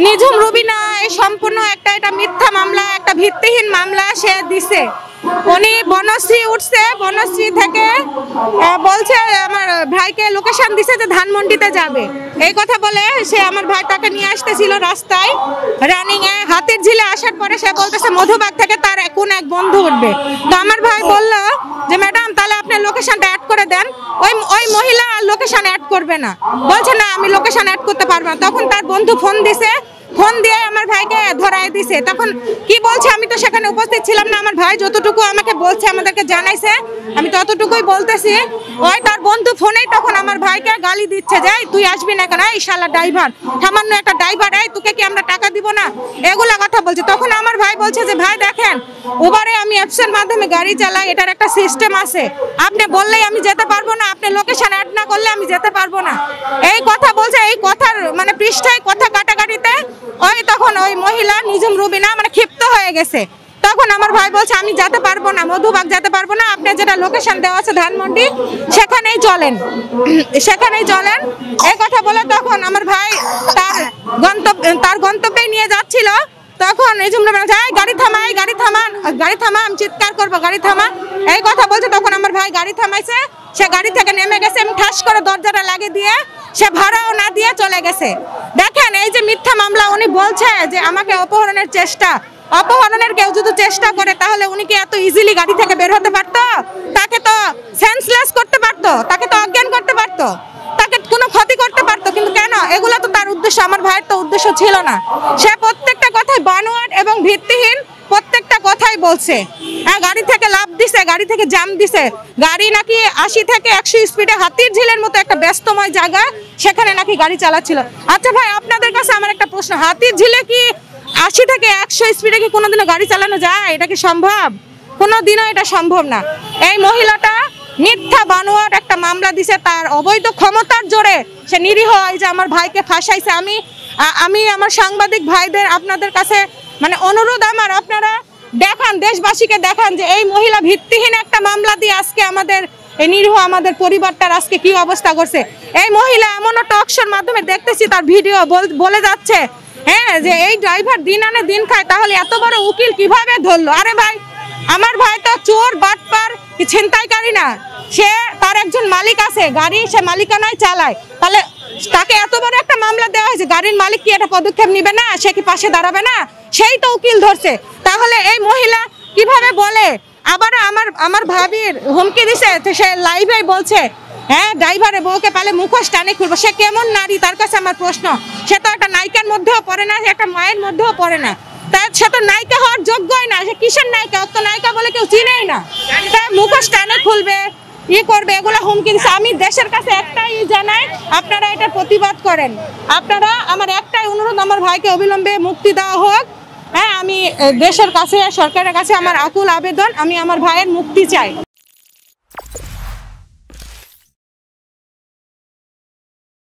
নিঝুম রুবিনা এই সম্পূর্ণ এটা মিথ্যা মামলা, একটা ভিত্তিহীন মামলা সে দিছে। উনি বনশ্রী উঠছে, বনশ্রী থেকে বলছে আমার ভাইকে লোকেশন দিছে যে ধানমন্ডিতে যাবে, এই কথা বলে সে আমার ভাই তাকে নিয়ে আসতেছিল রাস্তায় রানিং এ। হাতির ঝিলে আসার পরে সে বলতেছে মধুবাগ থেকে তার কোন এক বন্ধু উঠবে। তো আমার ভাই বলল যে ম্যাডাম তাহলে আপনি লোকেশনটা অ্যাড করে দেন। ওই মহিলা লোকেশন অ্যাড করবে না, বলছে না আমি লোকেশন অ্যাড করতে পারবো না। তখন তার বন্ধু ফোন দিছে, ফোন দিয়ে আমার ভাইকে ধরায় দিছে। তখন কি বলছে আমি তো সেখানে উপস্থিত ছিলাম না, আমার ভাই যতটুকু আমাকে বলছে আমাদেরকে জানাইছে আমি ততটুকুই বলতেছি। ওই তার বন্ধু ফোনেই তখন আমার ভাইকে গালি দিচ্ছে যে তুই আসবি না কেন, এই শালা ড্রাইভার, সামান্য একটা ড্রাইভার, এই তোকে কি আমরা টাকা দিব না, এগুলা কথা বলছে। তখন আমার ভাই বলছে যে ভাই দেখেন উবারে আমি অ্যাপসের মাধ্যমে গাড়ি চালাই, এটার একটা সিস্টেম আছে, আপনি বললেই আমি যেতে পারবো না, আপনি লোকেশন অ্যাড না করলে আমি যেতে পারবো না, এই কথা বলছে। এই কথার মানে পৃষ্ঠায় কথা কাটাকাটিতে তখন ওই মহিলা নিঝুম রুবিনা মানে ক্ষিপ্ত হয়ে গেছে। তখন আমার ভাই বলছে আমি যেতে পারবো না, মধুবাগ যেতে পারবো না, আপনি যেটা লোকেশন দেওয়া আছে ধানমন্ডি সেখানেই চলেন, সেখানেই চলেন, এই কথা বলে তখন আমার ভাই তার গন্তব্যে নিয়ে যাচ্ছিল। তখন নিঝুম রুবিনা গাড়ি থামা, গাড়ি থামা, গাড়ি থামা, আমি চিৎকার করবো গাড়ি থামা, এই কথা বলছে। তখন আমার ভাই গাড়ি থামাইছে, সে গাড়ি থেকে নেমে গেছে এবং ঠাস করে দরজাটা লাগিয়ে দিয়ে সে ভাড়াও না দিয়ে চলে গেছে। দেখেন এই যে মিথ্যা মামলা, উনি বলছে যে আমাকে অপহরণের চেষ্টা, অপহরণের কেউ যদি চেষ্টা করে তাহলে উনি কি এত ইজিলি গাড়ি থেকে বের হতে পারতো? তাকে তো সেন্সলেস করতে পারতো, তাকে তো অজ্ঞান করতে পারতো, তাকে কোনো ক্ষতি করতে পারতো, কিন্তু কেন? এগুলো তো তার উদ্দেশ্য, আমার ভাইয়ের তো উদ্দেশ্য ছিল না। সে প্রত্যেকটা কথাই বানোয়াট এবং ভিত্তিহীন, প্রত্যেকটা কথাই বলছে। হ্যাঁ, গাড়ি থেকে লাফ দিছে, গাড়ি থেকে জাম দিছে, গাড়ি নাকি 80 থেকে 100 স্পিডে হাতির ঝিলের মতো একটা ব্যস্তময় জায়গা সেখানে নাকি গাড়ি চালাচ্ছিল। আচ্ছা ভাই আপনাদের কাছে আমার একটা প্রশ্ন, হাতির ঝিলে কি 80 থেকে 100 স্পিডে কি কোনোদিনও গাড়ি চালানো যায়? এটা কি সম্ভব? কোনোদিনও এটা সম্ভব না। এই মহিলাটা মিথ্যা বানোয়াট একটা মামলা দিছে, তার অবৈধ ক্ষমতার জোরে সে নিরীহ এই যে আমার ভাইকে ফাঁসাইছে। আমি আমার সাংবাদিক ভাইদের আপনাদের কাছে মানে অনুরোধ আমার, আপনারা দেখান, দেশবাসীকে দেখান যে এই মহিলা ভিত্তিহীন একটা মামলা দিয়ে আজকে আমাদের এই নিরীহ আমাদের পরিবারটার আজকে কি অবস্থা করছে। এই মহিলা এমনও টক শোর মাধ্যমে দেখতেছি তার ভিডিও বলে যাচ্ছে হ্যাঁ যে এই ড্রাইভার দিন আনে দিন খায়, তাহলে এত বড় উকিল কিভাবে ধরলো? আরে ভাই আমার ভাই তো চোর বাটপার কি ছিনতাইকারী না, সে তার একজন মালিক আছে, গাড়ি সে মালিকানায় চালায়, তাহলে তাকে এত বড় একটা মামলা দেওয়া হয়েছে, গাড়ির মালিক কি একটা পদক্ষেপ নিবে না? সে কি পাশে দাঁড়াবে না? সেই তো উকিল ধরছে। তাহলে এই মহিলা কিভাবে বলে? আবার আমার ভাবির হুমকি দিছে, সে লাইভে বলছে হ্যাঁ ড্রাইভারের বউকে পালে মুখোশ টানে খুলবো। সে কেমন নারী তার কাছে আমার প্রশ্ন। সে তো একটা নায়িকার মধ্যেও পড়ে না, একটা মায়ের মধ্যেও পড়ে না, তার সে তো নায়িকা হওয়ার যোগ্যই না। সে কিসের নায়িকা? অত নায়িকা বলে কেউ চিনেই না, তার মুখোশ টানে খুলবে, করবে, এগুলো হুমকি দিচ্ছে। আমি দেশের কাছে একটাই জানাই, আপনারা এটা প্রতিবাদ করেন। আপনারা আমার একটাই অনুরোধ, আমার ভাইকে অবিলম্বে মুক্তি দেওয়া হোক। হ্যাঁ, আমি দেশের কাছে, সরকারের কাছে আমার আকুল আবেদন, আমি আমার ভাইয়ের মুক্তি চাই।